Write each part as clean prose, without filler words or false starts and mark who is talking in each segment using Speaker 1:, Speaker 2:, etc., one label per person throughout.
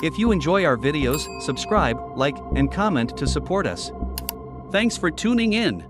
Speaker 1: If you enjoy our videos, subscribe, like, and comment to support us. Thanks for tuning in.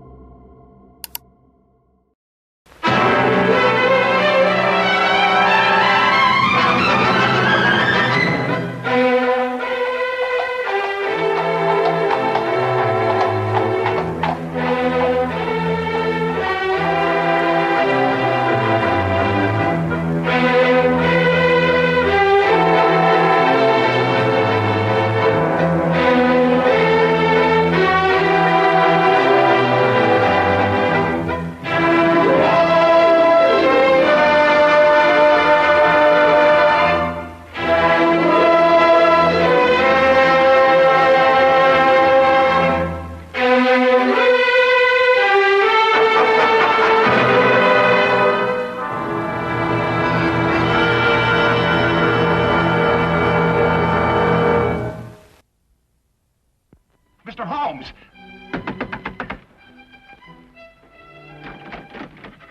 Speaker 2: Mr. Holmes!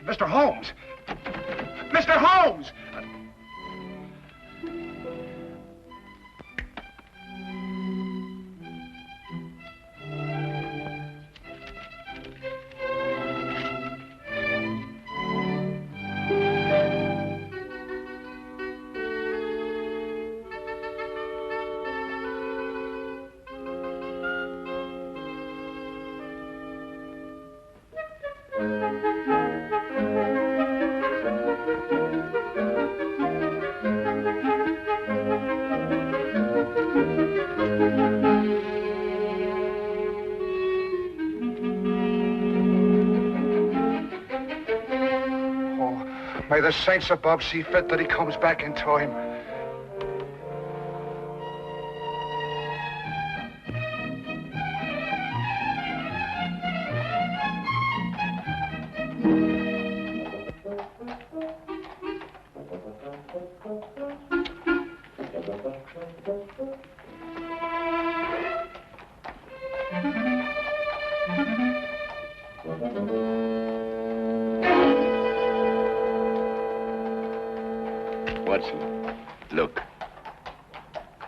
Speaker 2: Mr. Holmes! Mr. Holmes! May the saints above see fit that he comes back in time.
Speaker 3: Watson, look.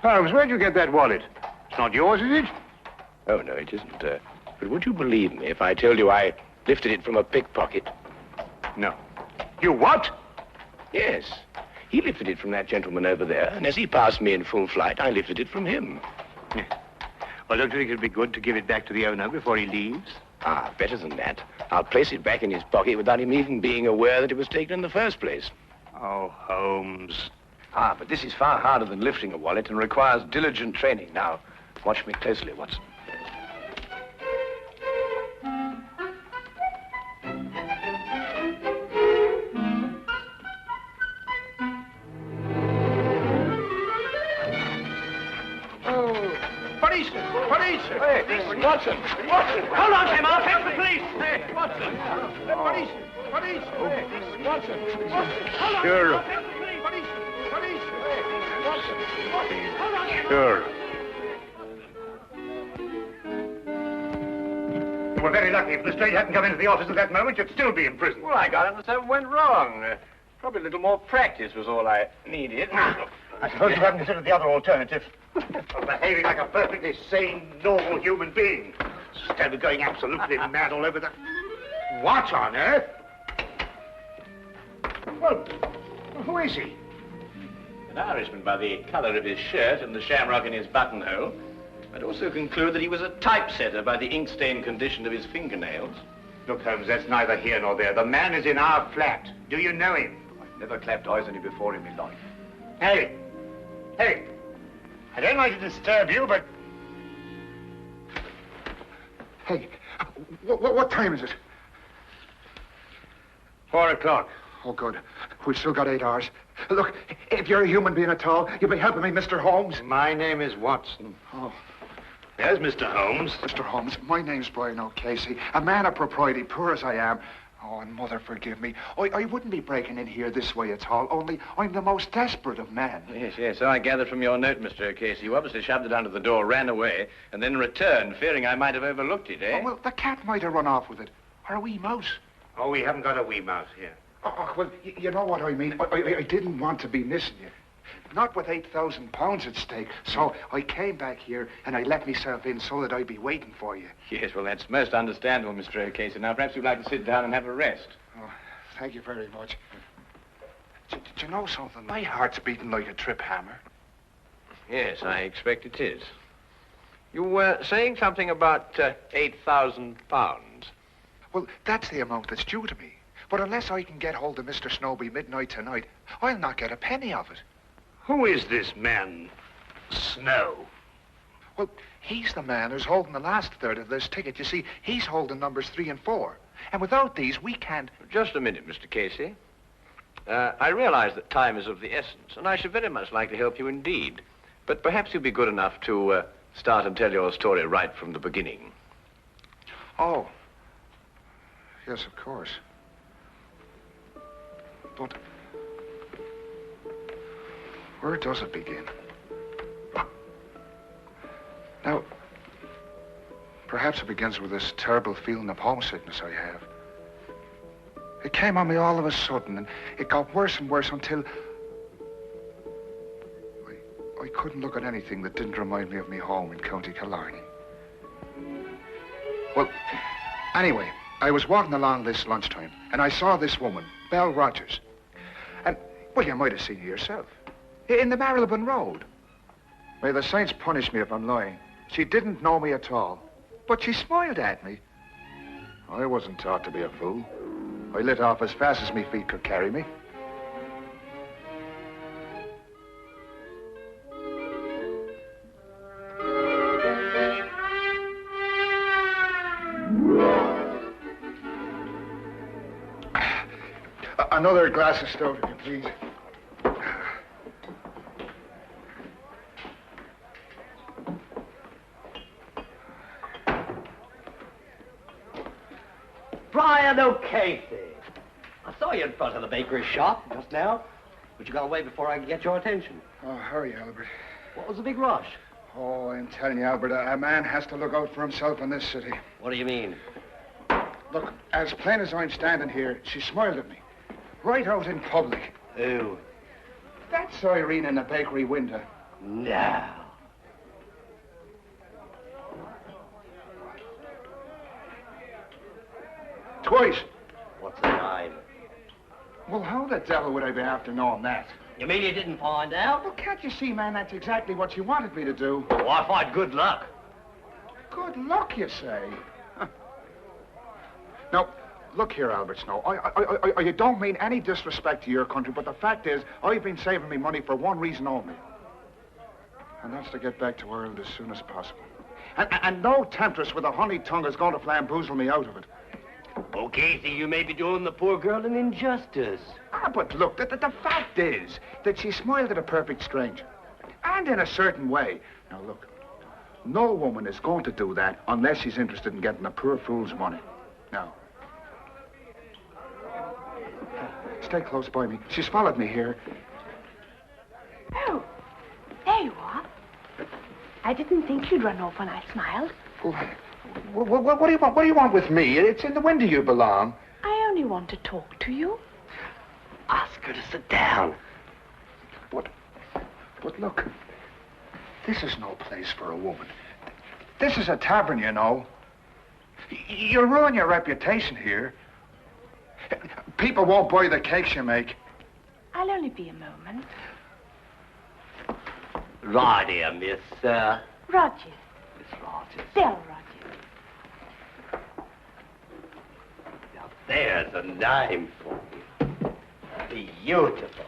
Speaker 2: Holmes, where'd you get that wallet? It's not yours, is it?
Speaker 3: Oh, no, it isn't. But would you believe me if I told you I lifted it from a pickpocket?
Speaker 2: No. You what?
Speaker 3: Yes. He lifted it from that gentleman over there, and as he passed me in full flight, I lifted it from him.
Speaker 2: Yeah. Well, don't you think it'd be good to give it back to the owner before he leaves?
Speaker 3: Ah, better than that. I'll place it back in his pocket without him even being aware that it was taken in the first place.
Speaker 2: Oh, Holmes.
Speaker 3: Ah, but this is far harder than lifting a wallet and requires diligent training. Now, watch me closely, Watson.
Speaker 2: Police! Police!
Speaker 3: Hey, Watson! Watson!
Speaker 2: Hold on, Tim, I'll take the police! Hey, Watson! Police! Police! Hey, Watson! Hold on,
Speaker 3: Sure.
Speaker 2: I'll take the police! Police! Police! Hey, Watson! Hold on, Tim.
Speaker 3: Sure.
Speaker 2: You were very lucky. If Lestrade hadn't come into the office at that moment, you'd still be in prison.
Speaker 3: Well, I got it, something went wrong. Probably a little more practice was all I needed.
Speaker 2: I suppose you haven't considered the other alternative. Of behaving like a perfectly sane, normal human being. Instead of going absolutely mad all over the... What on earth? Well, who is he?
Speaker 3: An Irishman by the colour of his shirt and the shamrock in his buttonhole. I'd also conclude that he was a typesetter by the ink-stained condition of his fingernails.
Speaker 2: Look, Holmes, that's neither here nor there. The man is in our flat. Do you know him?
Speaker 3: I've never clapped eyes on him before in my life.
Speaker 2: Hey! Hey! I don't like to disturb you, but... Hey, what time is it?
Speaker 3: 4 o'clock.
Speaker 2: Oh, good. We've still got 8 hours. Look, if you're a human being at all, you'll be helping me, Mr. Holmes.
Speaker 3: My name is Watson.
Speaker 2: Oh.
Speaker 3: There's Mr. Holmes.
Speaker 2: Mr. Holmes, my name's Brian O'Casey, a man of propriety, poor as I am. Oh, and Mother, forgive me. I wouldn't be breaking in here this way at all, only I'm the most desperate of men.
Speaker 3: Yes, so I gathered from your note, Mr. O'Casey. You obviously shoved it under the door, ran away, and then returned, fearing I might have overlooked it, eh?
Speaker 2: Oh, well, the cat might have run off with it. Or a wee mouse.
Speaker 3: Oh, we haven't got a wee mouse here.
Speaker 2: Oh, well, you know what I mean. I didn't want to be missing you.
Speaker 4: not with £8,000 at stake. So I came back here and I let myself in so that I'd be waiting for you.
Speaker 3: Yes, well, that's most understandable, Mr. O'Casey. Now, perhaps you'd like to sit down and have a rest.
Speaker 4: Oh, thank you very much. Do you know something? My heart's beating like a trip hammer.
Speaker 5: Yes, I expect it is. You were saying something about £8,000.
Speaker 4: Well, that's the amount that's due to me. But unless I can get hold of Mr. Snowby midnight tonight, I'll not get a penny of it.
Speaker 2: Who is this man, Snow?
Speaker 4: Well, he's the man who's holding the last third of this ticket. You see, he's holding numbers 3 and 4. And without these, we can't...
Speaker 5: Just a minute, Mr. Casey. I realize that time is of the essence, and I should very much like to help you indeed. But perhaps you'll be good enough to start and tell your story right from the beginning.
Speaker 4: Oh. Yes, of course. But where does it begin? Now, perhaps it begins with this terrible feeling of homesickness I have. It came on me all of a sudden, and it got worse and worse until I couldn't look at anything that didn't remind me of me home in County Killarney. Well, anyway, I was walking along this lunchtime, and I saw this woman, Belle Rogers. And, well, you might have seen her yourself. In the Marylebone Road. May the saints punish me if I'm lying. She didn't know me at all. But she smiled at me. I wasn't taught to be a fool. I lit off as fast as my feet could carry me. Another glass of stout, if you please.
Speaker 6: Brian O'Casey. I saw you in front of the bakery shop just now, but you got away before I could get your attention.
Speaker 4: Oh, hurry, Albert.
Speaker 6: What was the big rush?
Speaker 4: Oh, I'm telling you, Albert, a man has to look out for himself in this city.
Speaker 6: What do you mean?
Speaker 4: Look, as plain as I'm standing here, she smiled at me. Right out in public.
Speaker 6: Who?
Speaker 4: That's Irene in the bakery window.
Speaker 6: No.
Speaker 4: Twice.
Speaker 6: What's the time?
Speaker 4: Well, how the devil would I be after knowing that?
Speaker 6: You mean you didn't find out?
Speaker 4: Well, can't you see, man, that's exactly what you wanted me to do.
Speaker 6: Oh, I find good luck.
Speaker 4: Good luck, you say? Huh. Now, look here, Albert Snow. I don't mean any disrespect to your country, but the fact is, I've been saving me money for one reason only. And that's to get back to Ireland as soon as possible. And no temptress with a honey tongue is going to flamboozle me out of it.
Speaker 6: O'Casey, you may be doing the poor girl an injustice.
Speaker 4: Ah, but look, the fact is that she smiled at a perfect stranger. And in a certain way. Now, look, no woman is going to do that unless she's interested in getting a poor fool's money. Now, stay close by me. She's followed me here.
Speaker 7: Oh, there you are. I didn't think you'd run off when I smiled.
Speaker 4: What do you want? What do you want with me? It's in the window you belong.
Speaker 7: I only want to talk to you.
Speaker 6: Ask her to sit down.
Speaker 4: But look, this is no place for a woman. This is a tavern, you know. You'll ruin your reputation here. People won't buy the cakes you make.
Speaker 7: I'll only be a moment.
Speaker 6: Right here, Miss,
Speaker 7: Rogers.
Speaker 6: Miss Rogers.
Speaker 7: Del Rogers.
Speaker 6: Now, there's a name for you. Beautiful.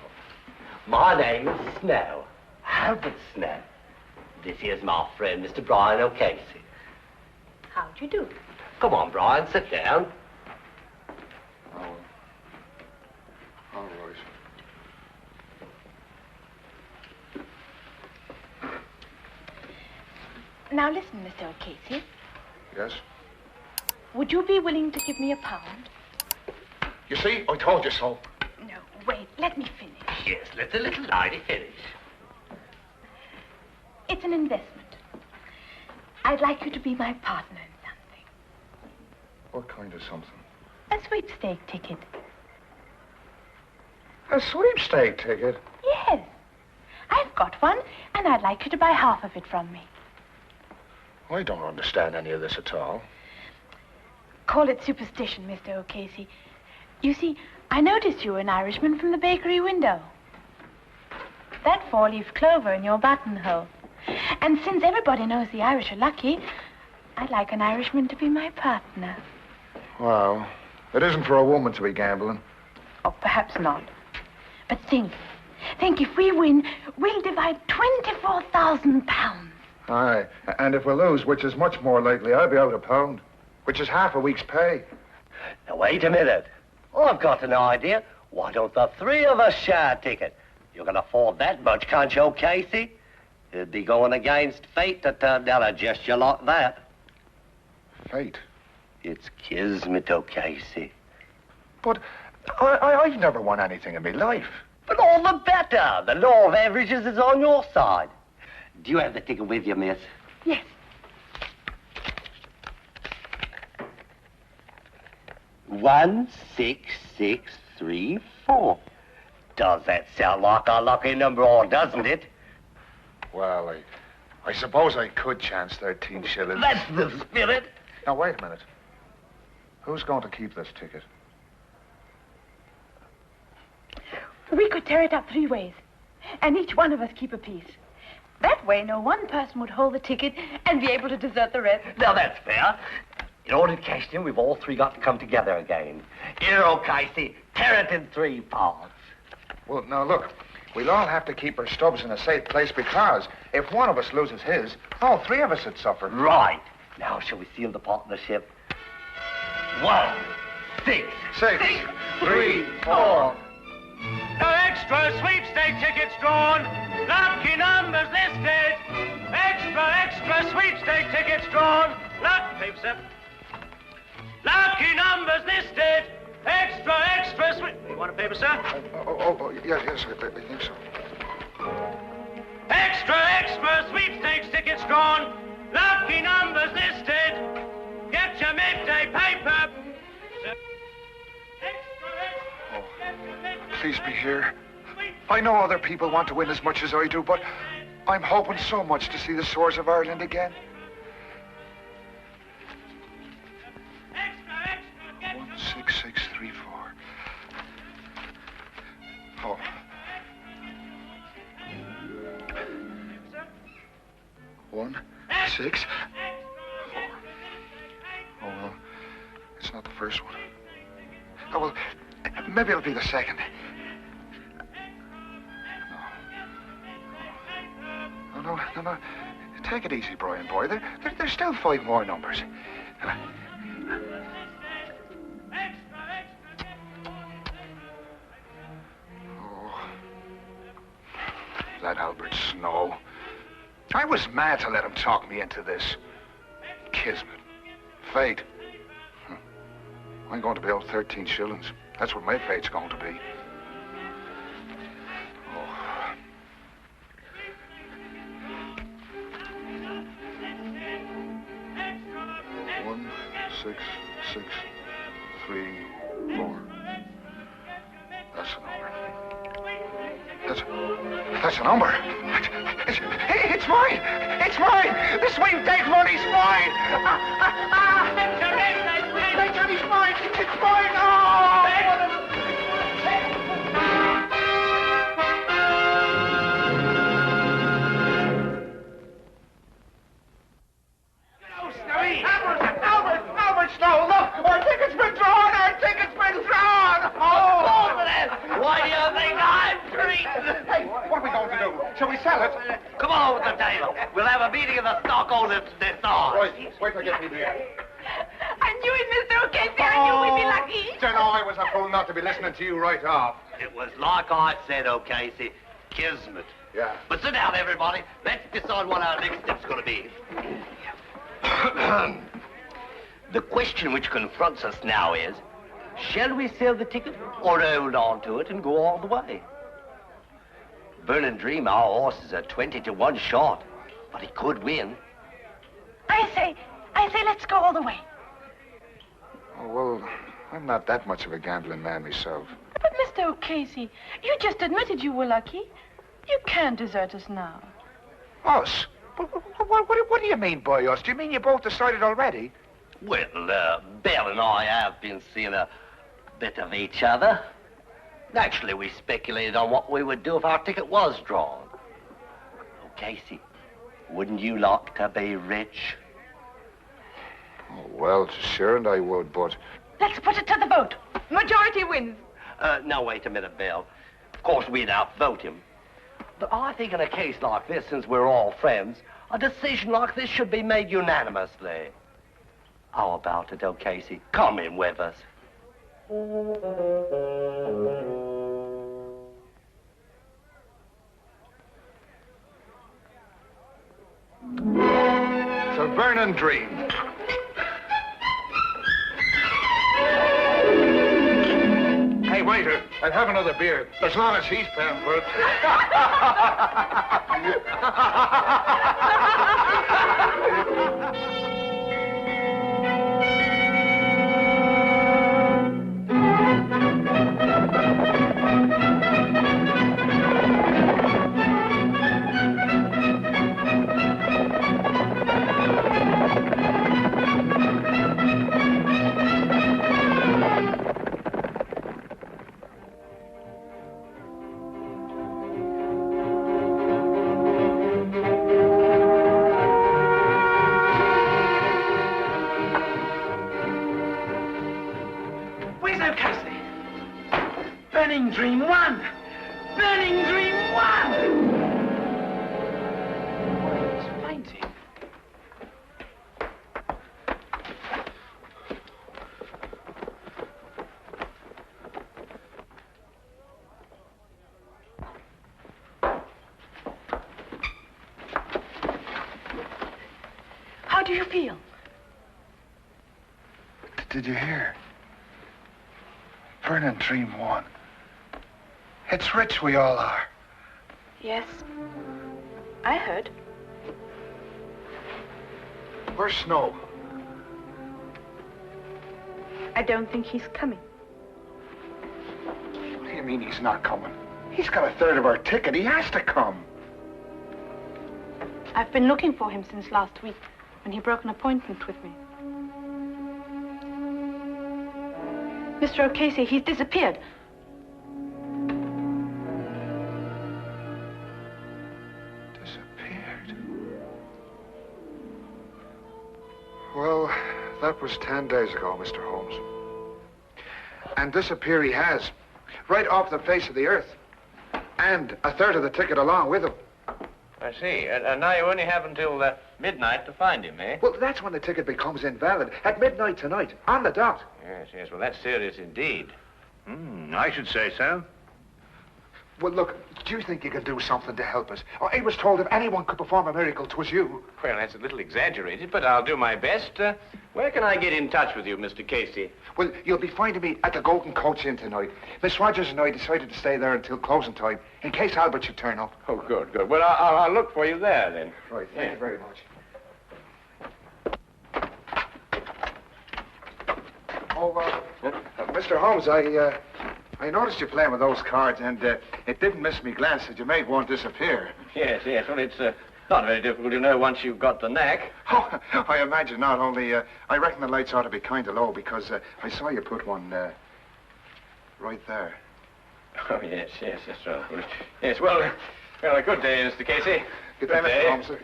Speaker 6: My name is Snow. Albert Snow. This here's my friend, Mr. Brian O'Casey.
Speaker 7: How'd you do?
Speaker 6: Come on, Brian, sit down.
Speaker 4: Oh, all right.
Speaker 7: Now listen, Mr. O'Casey.
Speaker 4: Yes?
Speaker 7: Would you be willing to give me £1?
Speaker 4: You see, I told you so.
Speaker 7: No, wait, let me finish.
Speaker 6: Yes, let the little lady finish.
Speaker 7: It's an investment. I'd like you to be my partner in something.
Speaker 4: What kind of something?
Speaker 7: A sweepstake ticket.
Speaker 4: A sweepstake ticket?
Speaker 7: Yes. I I've got one, and I'd like you to buy half of it from me.
Speaker 4: I don't understand any of this at all.
Speaker 7: Call it superstition, Mr. O'Casey. You see, I noticed you were an Irishman from the bakery window. That four-leaf clover in your buttonhole. And since everybody knows the Irish are lucky, I'd like an Irishman to be my partner.
Speaker 4: Well, it isn't for a woman to be gambling.
Speaker 7: Oh, perhaps not. But think if we win, we'll divide £24,000.
Speaker 4: Aye, and if we lose, which is much more likely, I'll be out £1, which is half a week's pay.
Speaker 6: Now, wait a minute. I've got an idea. Why don't the three of us share a ticket? You can afford that much, can't you, Casey? It'd be going against fate to turn down a gesture like that.
Speaker 4: Fate?
Speaker 6: It's kismet, Casey.
Speaker 4: But I've never won anything in my life.
Speaker 6: But all the better. The law of averages is on your side. Do you have the ticket with you, miss?
Speaker 7: Yes.
Speaker 6: One, 6, 6, 3, 4. Does that sound like a lucky number, or doesn't it?
Speaker 4: Well, I suppose I could chance 13 shillings.
Speaker 6: That's the spirit.
Speaker 4: Now, wait a minute. Who's going to keep this ticket?
Speaker 7: We could tear it up 3 ways, and each one of us keep a piece. That way, no one person would hold the ticket and be able to desert the rest.
Speaker 6: Now, that's fair. In order to cash in, we've all three got to come together again. Here, Casey, tear it in 3 parts.
Speaker 4: Well, now, look. We'll all have to keep our stubs in a safe place because if one of us loses his, all 3 of us would suffer.
Speaker 6: Right. Now, shall we seal the partnership? 1, 6,
Speaker 4: 6,
Speaker 6: 3, 4.
Speaker 3: No extra sweepstake tickets drawn. Lucky numbers listed. Extra sweepstake tickets drawn. Paper, sir. Lucky numbers listed. Extra sweep. You want a paper, sir?
Speaker 4: Yes, I think so.
Speaker 3: Extra sweepstakes tickets drawn. Lucky numbers listed. Get your midday paper. Sir.
Speaker 4: Please be here. I know other people want to win as much as I do, but I'm hoping so much to see the Swords of Ireland again. 16634. Oh. One, 6, 4. Oh, well, it's not the first one. Oh, well, maybe it'll be the second. No. Take it easy, Brian, boy. There's still 5 more numbers. Oh, that Albert Snow. I was mad to let him talk me into this. Kismet. Fate. I'm going to be owed 13 shillings. That's what my fate's going to be. Oh. One, 6, 6, 3, 4. That's a number. That's a number. It's mine. It's mine. The sweepstake money's mine. Sweepstake money's mine. It's mine. Albert Snow, look! Our ticket's been drawn! Oh!
Speaker 6: Why do you think I'm treated?
Speaker 4: Hey, what are we going to do? Shall we sell it?
Speaker 6: Come on with the table. We'll have a meeting of the stockholders to decide.
Speaker 4: Right, wait till I get people here.
Speaker 7: I knew it, Mr. O'Casey. I knew we'd be lucky.
Speaker 4: Don't know I was a fool not to be listening to you right off.
Speaker 6: It was like I said, O'Casey, kismet.
Speaker 4: Yeah.
Speaker 6: But sit down, everybody. Let's decide what our next step's going to be. The question which confronts us now is, shall we sell the ticket or hold on to it and go all the way? Burning Dream, our horses are 20 to 1 short, but he could win.
Speaker 7: I say, let's go all the way.
Speaker 4: Oh, well, I'm not that much of a gambling man myself.
Speaker 7: But, Mr. O'Casey, you just admitted you were lucky. You can't desert us now.
Speaker 4: Us? What do you mean by us? Do you mean you both decided already?
Speaker 6: Well, Belle and I have been seeing a bit of each other. Naturally, we speculated on what we would do if our ticket was drawn. Oh, Casey, wouldn't you like to be rich?
Speaker 4: Oh, well, sure, and I would, but...
Speaker 7: Let's put it to the vote. Majority wins.
Speaker 6: No, wait a minute, Belle. Of course, we'd outvote him. But I think in a case like this, since we're all friends, a decision like this should be made unanimously. How about it, oh, Casey? Come in with us.
Speaker 4: It's a burning dream. Hey, waiter, I'll have another beer, as long as he's paying for it.
Speaker 3: Burning Dream won! Burning Dream won! He's fainting.
Speaker 7: How do you feel?
Speaker 4: Did you hear? Burning Dream won. It's rich we all are.
Speaker 7: Yes. I heard.
Speaker 4: Where's Snow?
Speaker 7: I don't think he's coming.
Speaker 4: What do you mean he's not coming? He's got a third of our ticket. He has to come.
Speaker 7: I've been looking for him since last week, when he broke an appointment with me. Mr. O'Casey, he's disappeared.
Speaker 4: Disappeared? Well, that was 10 days ago, Mr. Holmes. And disappear he has, right off the face of the earth. And a third of the ticket along with him.
Speaker 5: I see. And now you only have until midnight to find him, eh?
Speaker 4: Well, that's when the ticket becomes invalid. At midnight tonight, on the dot.
Speaker 5: Yes, yes. Well, that's serious indeed.
Speaker 2: I should say so.
Speaker 4: Well, look, do you think you can do something to help us? I was told if anyone could perform a miracle, 'twas you.
Speaker 5: Well, that's a little exaggerated, but I'll do my best. Where can I get in touch with you, Mr. Casey?
Speaker 4: Well, you'll be finding me at the Golden Coach Inn tonight. Miss Rogers and I decided to stay there until closing time, in case Albert should turn up.
Speaker 5: Oh, good, good. Well, I'll look for you there, then.
Speaker 4: Right, thank you very much. Mr. Holmes, I noticed you playing with those cards, and it didn't miss me glance that you made one disappear.
Speaker 5: Yes, yes. Well, it's not very difficult to know once you've got the knack.
Speaker 4: Oh, I imagine not, only I reckon the lights ought to be kind of low, because I saw you put one right there.
Speaker 5: Oh, yes, yes, that's right. Yes, well, a good day, Mr. Casey.
Speaker 4: Good day, Mr. Holmes, sir.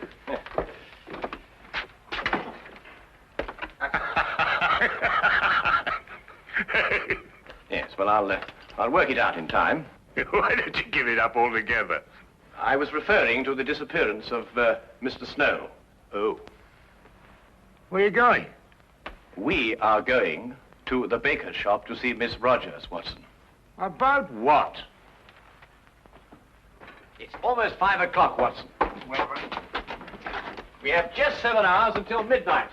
Speaker 5: Yes, well, I'll work it out in time.
Speaker 2: Why don't you give it up altogether?
Speaker 5: I was referring to the disappearance of Mr. Snow.
Speaker 2: Oh. Where are you going?
Speaker 5: We are going to the baker's shop to see Miss Rogers, Watson.
Speaker 2: About what?
Speaker 5: It's almost 5 o'clock, Watson. We have just 7 hours until midnight.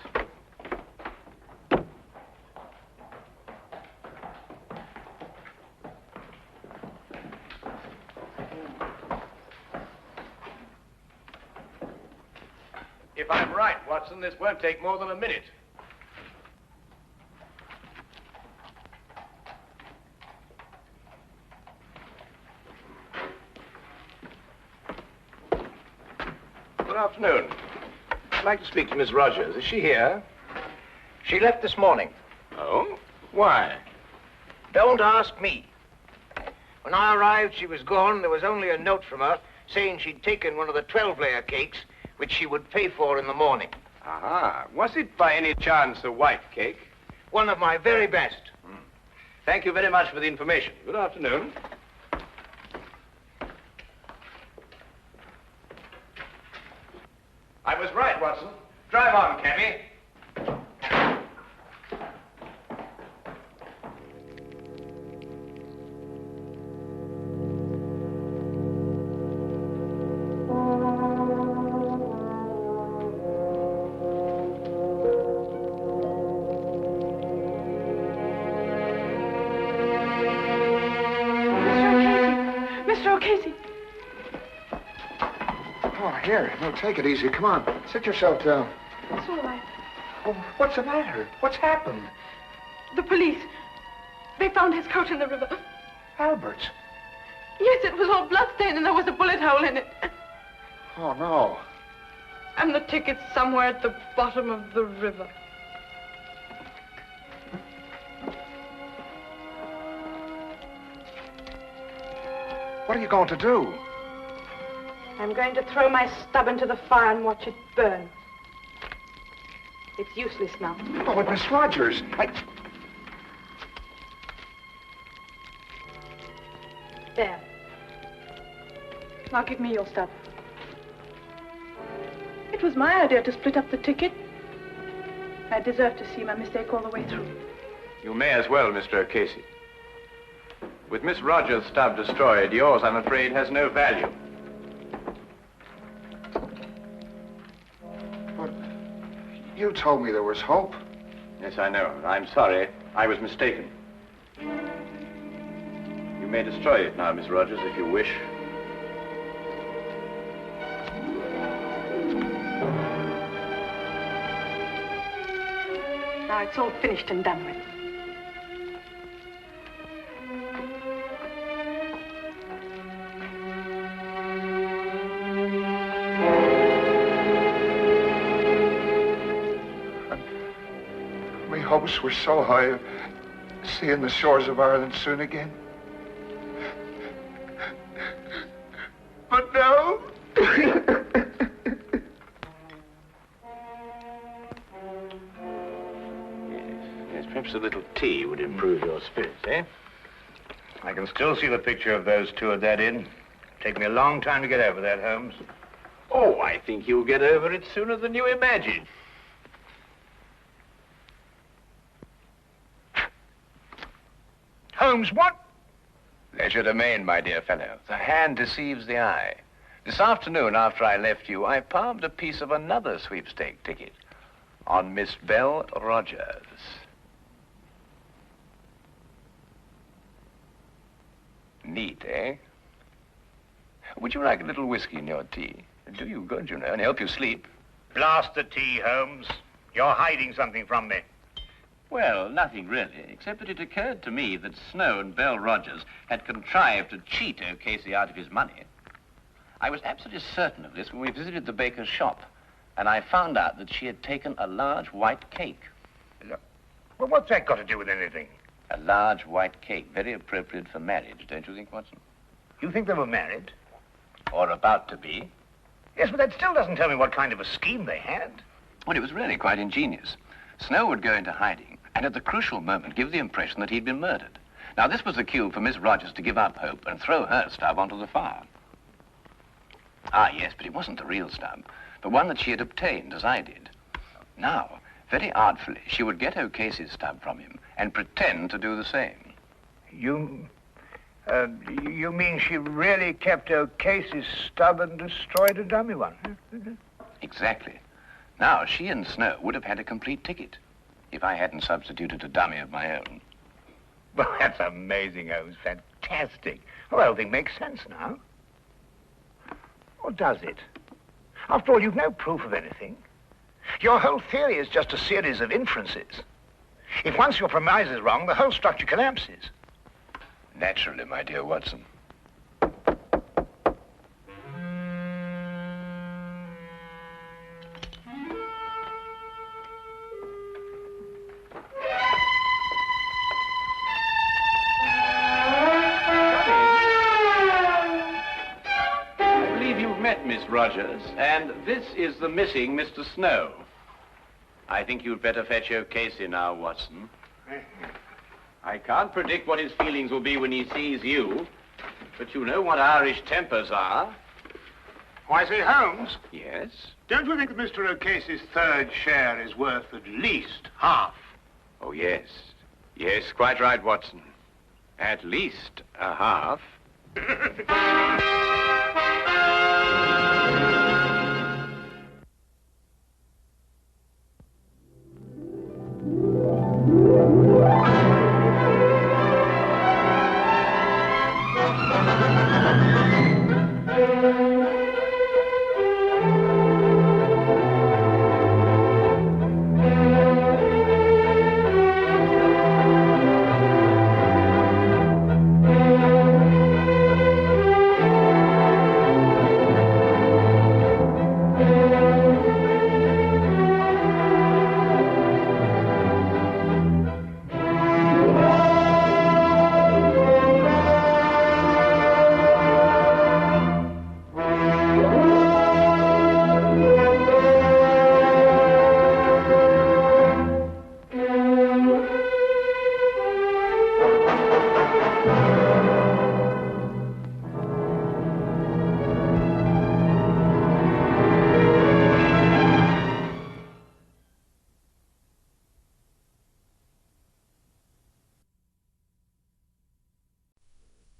Speaker 5: If I'm right, Watson, this won't take more than a minute. Good afternoon. I'd like to speak to Miss Rogers. Is she here?
Speaker 6: She left this morning.
Speaker 5: Oh? Why?
Speaker 6: Don't ask me. When I arrived, she was gone. There was only a note from her saying she'd taken one of the 12-layer cakes, which she would pay for in the morning.
Speaker 5: Aha. Was it by any chance a white cake?
Speaker 6: One of my very best.
Speaker 5: Thank you very much for the information. Good afternoon. I was right, Watson. Drive on, cabby.
Speaker 4: Here, no, take it easy. Come on. Sit yourself down.
Speaker 7: It's all right.
Speaker 4: Oh, what's the matter? What's happened?
Speaker 7: The police. They found his coat in the river.
Speaker 4: Albert's.
Speaker 7: Yes, it was all bloodstained and there was a bullet hole in it.
Speaker 4: Oh, no.
Speaker 7: And the ticket's somewhere at the bottom of the river.
Speaker 4: What are you going to do?
Speaker 7: I'm going to throw my stub into the fire and watch it burn. It's useless now.
Speaker 4: Oh, but Miss Rogers,
Speaker 7: There. Now give me your stub. It was my idea to split up the ticket. I deserve to see my mistake all the way through.
Speaker 5: You may as well, Mr. O'Casey. With Miss Rogers' stub destroyed, yours, I'm afraid, has no value.
Speaker 4: But you told me there was hope.
Speaker 5: Yes, I know. I'm sorry. I was mistaken. You may destroy it now, Miss Rogers, if you wish.
Speaker 7: Now it's all finished and done with.
Speaker 4: My hopes were so high of seeing the shores of Ireland soon again. But now...
Speaker 5: Yes, perhaps a little tea would improve your spirits, eh?
Speaker 2: I can still see the picture of those two at that inn. Take me a long time to get over that, Holmes.
Speaker 5: Oh, I think you'll get over it sooner than you imagine.
Speaker 2: Holmes, what?
Speaker 5: Leisure domain, my dear fellow. The hand deceives the eye. This afternoon, after I left you, I palmed a piece of another sweepstake ticket on Miss Belle Rogers. Neat, eh? Would you like a little whiskey in your tea? Do you good, you know, and help you sleep.
Speaker 2: Blast the tea, Holmes. You're hiding something from me.
Speaker 5: Well, nothing really, except that it occurred to me that Snow and Belle Rogers had contrived to cheat O'Casey out of his money. I was absolutely certain of this when we visited the baker's shop, and I found out that she had taken a large white cake.
Speaker 2: Well, what's that got to do with anything?
Speaker 5: A large white cake, very appropriate for marriage, don't you think, Watson?
Speaker 2: You think they were married?
Speaker 5: Or about to be.
Speaker 2: Yes, but that still doesn't tell me what kind of a scheme they had.
Speaker 5: Well, it was really quite ingenious. Snow would go into hiding, and at the crucial moment give the impression that he'd been murdered. Now, this was the cue for Miss Rogers to give up hope and throw her stub onto the fire. Ah, yes, but it wasn't the real stub, but one that she had obtained, as I did. Now, very artfully, she would get O'Casey's stub from him and pretend to do the same.
Speaker 2: You mean she really kept O'Casey's stub and destroyed a dummy one?
Speaker 5: Exactly. Now, she and Snow would have had a complete ticket if I hadn't substituted a dummy of my own.
Speaker 2: Well, that's amazing, Holmes. Fantastic. Well, the whole thing makes sense now. Or does it? After all, you've no proof of anything. Your whole theory is just a series of inferences. If once your premise is wrong, the whole structure collapses.
Speaker 5: Naturally, my dear Watson. Rogers, and this is the missing Mr. Snow. I think you'd better fetch O'Casey now, Watson. I can't predict what his feelings will be when he sees you, but you know what Irish tempers are.
Speaker 2: Why, say, Holmes,
Speaker 5: Yes?
Speaker 2: don't you think that Mr. O'Casey's third share is worth at least half?
Speaker 5: Oh, yes. Yes, quite right, Watson. At least a half.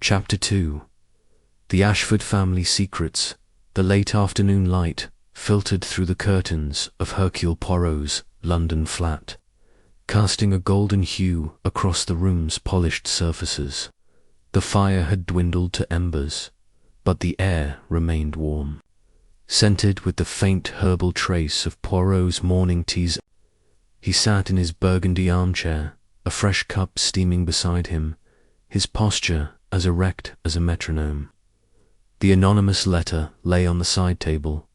Speaker 8: Chapter 2. The Ashford Family Secrets. The late afternoon light filtered through the curtains of Hercule Poirot's London flat, casting a golden hue across the room's polished surfaces. The fire had dwindled to embers, but the air remained warm, scented with the faint herbal trace of Poirot's morning teas. He sat in his burgundy armchair, a fresh cup steaming beside him, his posture as erect as a metronome. The anonymous letter lay on the side table,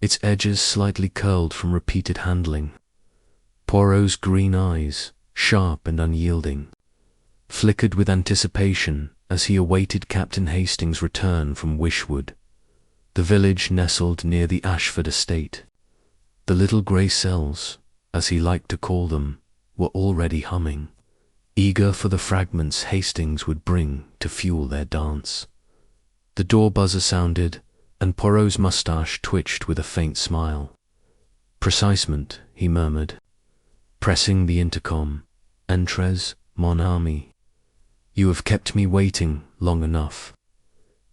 Speaker 8: its edges slightly curled from repeated handling. Poirot's green eyes, sharp and unyielding, flickered with anticipation as he awaited Captain Hastings' return from Wishwood. The village nestled near the Ashford estate. The little grey cells, as he liked to call them, were already humming, eager for the fragments Hastings would bring to fuel their dance. The door buzzer sounded, and Poirot's moustache twitched with a faint smile. "Precisement," he murmured, pressing the intercom. "Entrez, mon ami. You have kept me waiting long enough."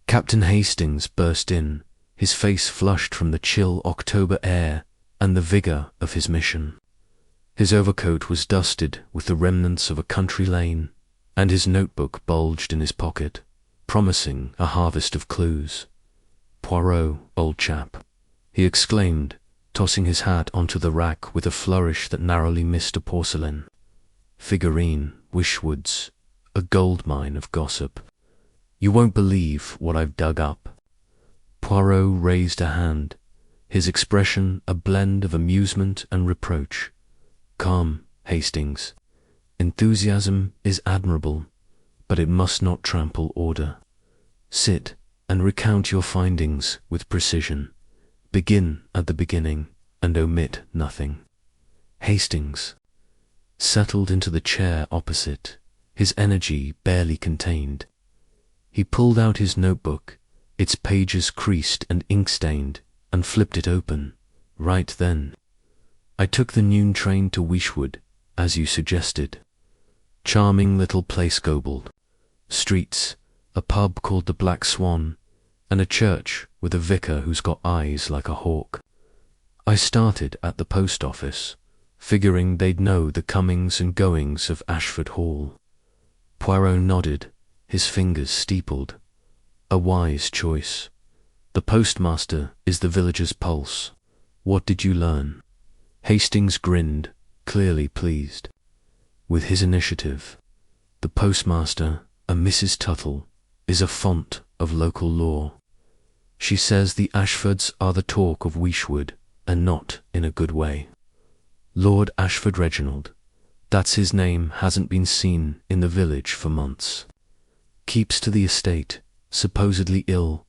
Speaker 8: Captain Hastings burst in, his face flushed from the chill October air and the vigour of his mission. His overcoat was dusted with the remnants of a country lane, and his notebook bulged in his pocket, promising a harvest of clues. "Poirot, old chap," he exclaimed, tossing his hat onto the rack with a flourish that narrowly missed a porcelain. "Figurine, Wishwoods, a gold mine of gossip. You won't believe what I've dug up." Poirot raised a hand, his expression a blend of amusement and reproach. "Calm, Hastings. Enthusiasm is admirable, but it must not trample order. Sit and recount your findings with precision. Begin at the beginning and omit nothing." Hastings settled into the chair opposite, his energy barely contained. He pulled out his notebook, its pages creased and ink-stained, and flipped it open. "Right then. I took the noon train to Wishwood, as you suggested. Charming little place, Gobold. Streets, a pub called the Black Swan, and a church with a vicar who's got eyes like a hawk. I started at the post office, figuring they'd know the comings and goings of Ashford Hall." Poirot nodded, his fingers steepled. "A wise choice. The postmaster is the village's pulse. What did you learn?" Hastings grinned, clearly pleased. With his initiative, the postmaster, a Mrs. Tuttle, is a font of local law. She says the Ashfords are the talk of Wishwood, and not in a good way. Lord Ashford Reginald, that's his name, hasn't been seen in the village for months. Keeps to the estate, supposedly ill,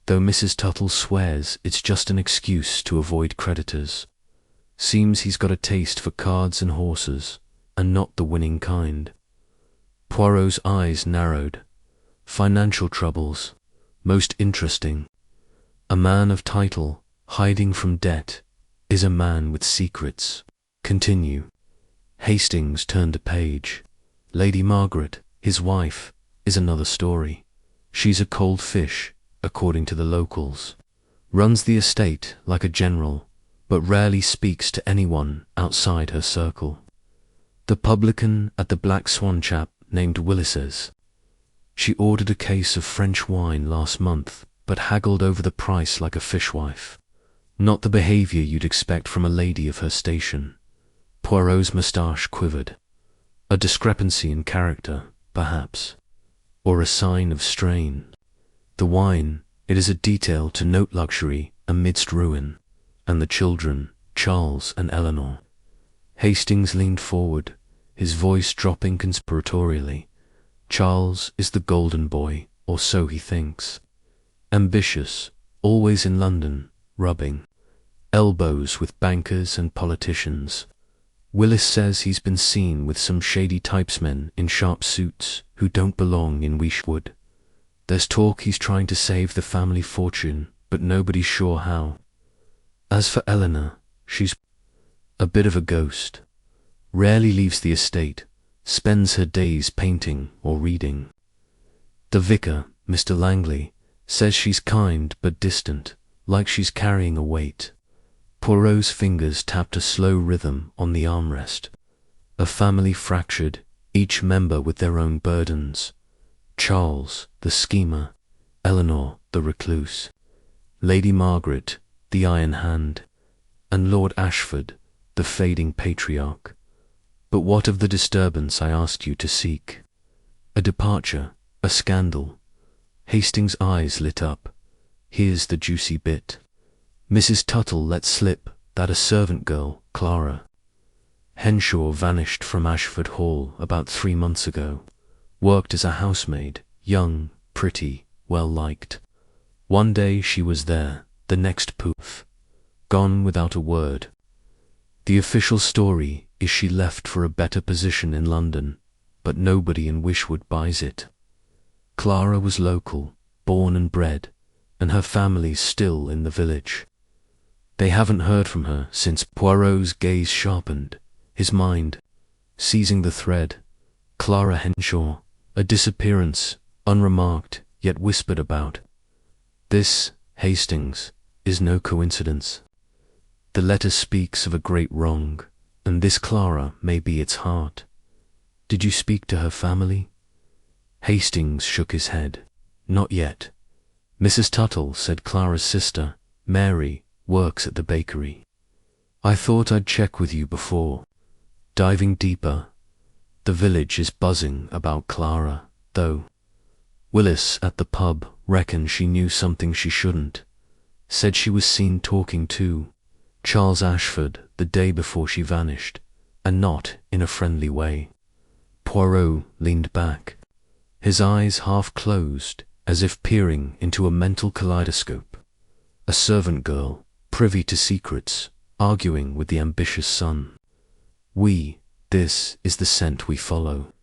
Speaker 8: though Mrs. Tuttle swears it's just an excuse to avoid creditors. Seems he's got a taste for cards and horses, and not the winning kind. Poirot's eyes narrowed. Financial troubles. Most interesting. A man of title, hiding from debt, is a man with secrets. Continue. Hastings turned a page. Lady Margaret, his wife, is another story. She's a cold fish, according to the locals. Runs the estate like a general, but rarely speaks to anyone outside her circle. The publican at the Black Swan chap named Willis's. She ordered a case of French wine last month, but haggled over the price like a fishwife. Not the behaviour you'd expect from a lady of her station. Poirot's moustache quivered. A discrepancy in character, perhaps, or a sign of strain. The wine, it is a detail to note luxury amidst ruin, and the children, Charles and Eleanor. Hastings leaned forward, his voice dropping conspiratorially. Charles is the golden boy, or so he thinks. Ambitious, always in London, rubbing elbows with bankers and politicians. Willis says he's been seen with some shady typesmen in sharp suits who don't belong in Weeshwood. There's talk he's trying to save the family fortune, but nobody's sure how. As for Eleanor, she's a bit of a ghost. Rarely leaves the estate, spends her days painting or reading. The vicar, Mr. Langley, says she's kind but distant, like she's carrying a weight. Poirot's fingers tapped a slow rhythm on the armrest. A family fractured, each member with their own burdens. Charles, the schemer, Eleanor, the recluse, Lady Margaret, the iron hand, and Lord Ashford, the fading patriarch. But what of the disturbance I asked you to seek? A departure, a scandal. Hastings' eyes lit up. Here's the juicy bit. Mrs. Tuttle let slip that a servant girl, Clara Henshaw, vanished from Ashford Hall about 3 months ago. Worked as a housemaid, young, pretty, well-liked. One day she was there, the next poof. Gone without a word. The official story is she left for a better position in London, but nobody in Wishwood buys it. Clara was local, born and bred, and her family's still in the village. They haven't heard from her since. Poirot's gaze sharpened, his mind seizing the thread. Clara Henshaw, a disappearance, unremarked, yet whispered about. This, Hastings, is no coincidence. The letter speaks of a great wrong, and this Clara may be its heart. Did you speak to her family? Hastings shook his head. Not yet. Mrs. Tuttle said Clara's sister, Mary, works at the bakery. I thought I'd check with you before. Diving deeper, the village is buzzing about Clara, though. Willis at the pub reckoned she knew something she shouldn't. Said she was seen talking to Charles Ashford the day before she vanished, and not in a friendly way. Poirot leaned back, his eyes half closed, as if peering into a mental kaleidoscope. A servant girl, privy to secrets, arguing with the ambitious son. This is the scent we follow.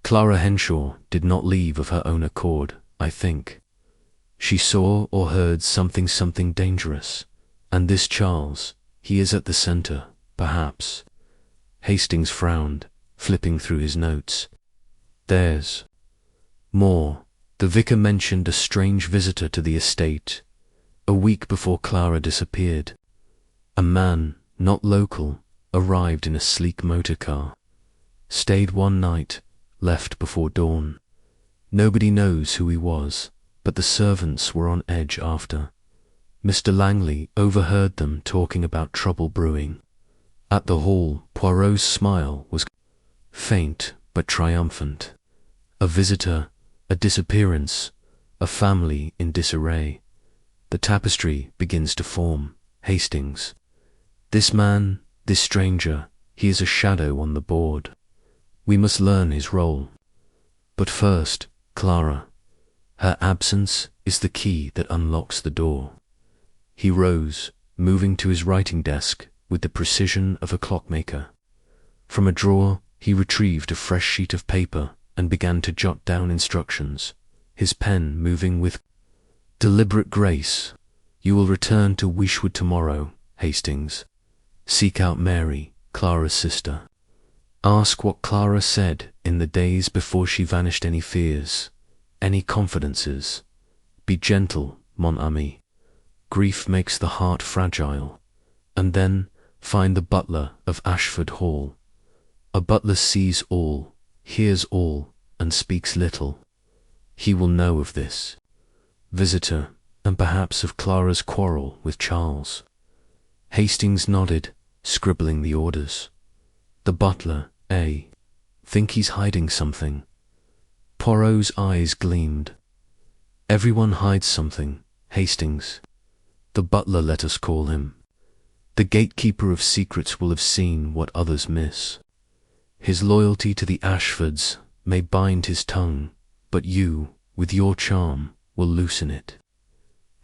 Speaker 8: Clara Henshaw did not leave of her own accord, I think. She saw or heard something dangerous, and this Charles, he is at the centre, perhaps. Hastings frowned, flipping through his notes. There's more. The vicar mentioned a strange visitor to the estate, a week before Clara disappeared. A man, not local, arrived in a sleek motor car. Stayed one night, left before dawn. Nobody knows who he was, but the servants were on edge after. Mr. Langley overheard them talking about trouble brewing. At the hall, Poirot's smile was faint but triumphant. A visitor, a disappearance, a family in disarray. The tapestry begins to form. Hastings. This man, this stranger, he is a shadow on the board. We must learn his role. But first, Clara. Her absence is the key that unlocks the door. He rose, moving to his writing desk with the precision of a clockmaker. From a drawer, he retrieved a fresh sheet of paper and began to jot down instructions, his pen moving with deliberate grace. You will return to Wishwood tomorrow, Hastings. Seek out Mary, Clara's sister. Ask what Clara said in the days before she vanished, any fears, any confidences. Be gentle, mon ami. Grief makes the heart fragile. And then find the butler of Ashford Hall. A butler sees all, hears all, and speaks little. He will know of this visitor, and perhaps of Clara's quarrel with Charles. Hastings nodded, scribbling the orders. The butler, think he's hiding something. Poirot's eyes gleamed. Everyone hides something, Hastings. The butler, let us call him. The gatekeeper of secrets will have seen what others miss. His loyalty to the Ashfords may bind his tongue, but you, with your charm, will loosen it.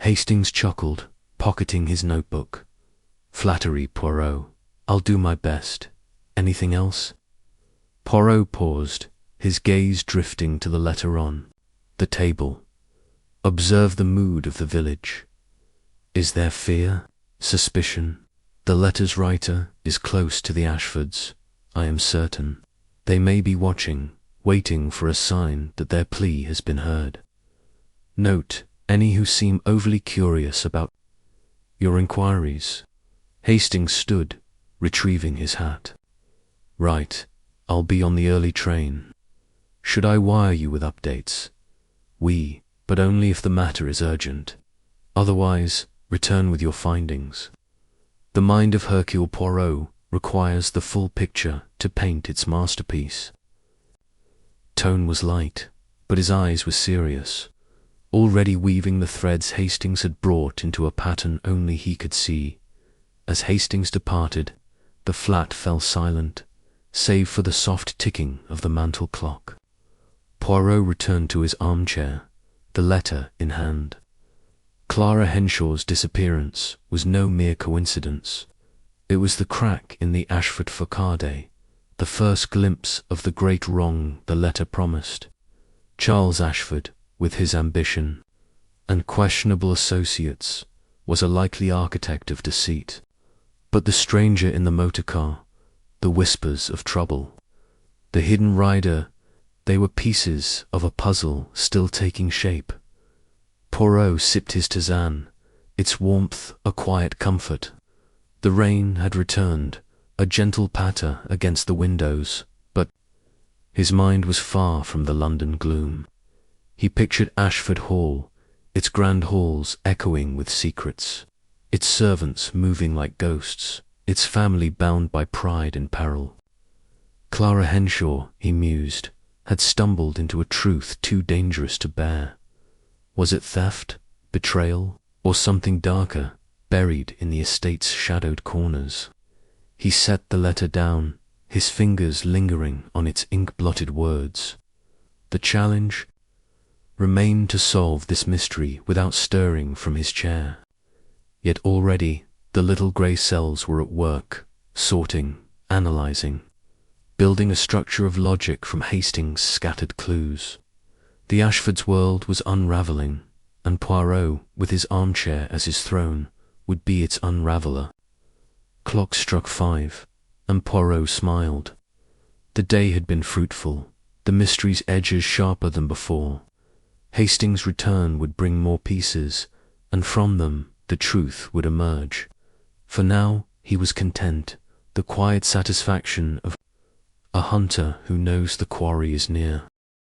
Speaker 8: Hastings chuckled, pocketing his notebook. Flattery, Poirot. I'll do my best. Anything else? Poirot paused, his gaze drifting to the letter on the table. Observe the mood of the village. Is there fear? Suspicion? The letter's writer is close to the Ashfords, I am certain. They may be watching, waiting for a sign that their plea has been heard. Note any who seem overly curious about your inquiries. Hastings stood, retrieving his hat. Right, I'll be on the early train. Should I wire you with updates? But only if the matter is urgent. Otherwise, return with your findings. The mind of Hercule Poirot requires the full picture to paint its masterpiece. Tone was light, but his eyes were serious, already weaving the threads Hastings had brought into a pattern only he could see. As Hastings departed, the flat fell silent, save for the soft ticking of the mantel clock. Poirot returned to his armchair, the letter in hand. Clara Henshaw's disappearance was no mere coincidence. It was the crack in the Ashford facade, the first glimpse of the great wrong the letter promised. Charles Ashford, with his ambition and questionable associates, was a likely architect of deceit. But the stranger in the motor car, the whispers of trouble, the hidden rider, they were pieces of a puzzle still taking shape. Poirot sipped his tisane, its warmth a quiet comfort. The rain had returned, a gentle patter against the windows, but his mind was far from the London gloom. He pictured Ashford Hall, its grand halls echoing with secrets, its servants moving like ghosts, its family bound by pride and peril. Clara Henshaw, he mused, had stumbled into a truth too dangerous to bear. Was it theft, betrayal, or something darker, buried in the estate's shadowed corners? He set the letter down, his fingers lingering on its ink-blotted words. The challenge remained to solve this mystery without stirring from his chair. Yet already the little grey cells were at work, sorting, analysing, building a structure of logic from Hastings' scattered clues. The Ashfords' world was unravelling, and Poirot, with his armchair as his throne, would be its unraveller. Clock struck 5, and Poirot smiled. The day had been fruitful, the mystery's edges sharper than before. Hastings' return would bring more pieces, and from them the truth would emerge. For now he was content, the quiet satisfaction of a hunter who knows the quarry is near.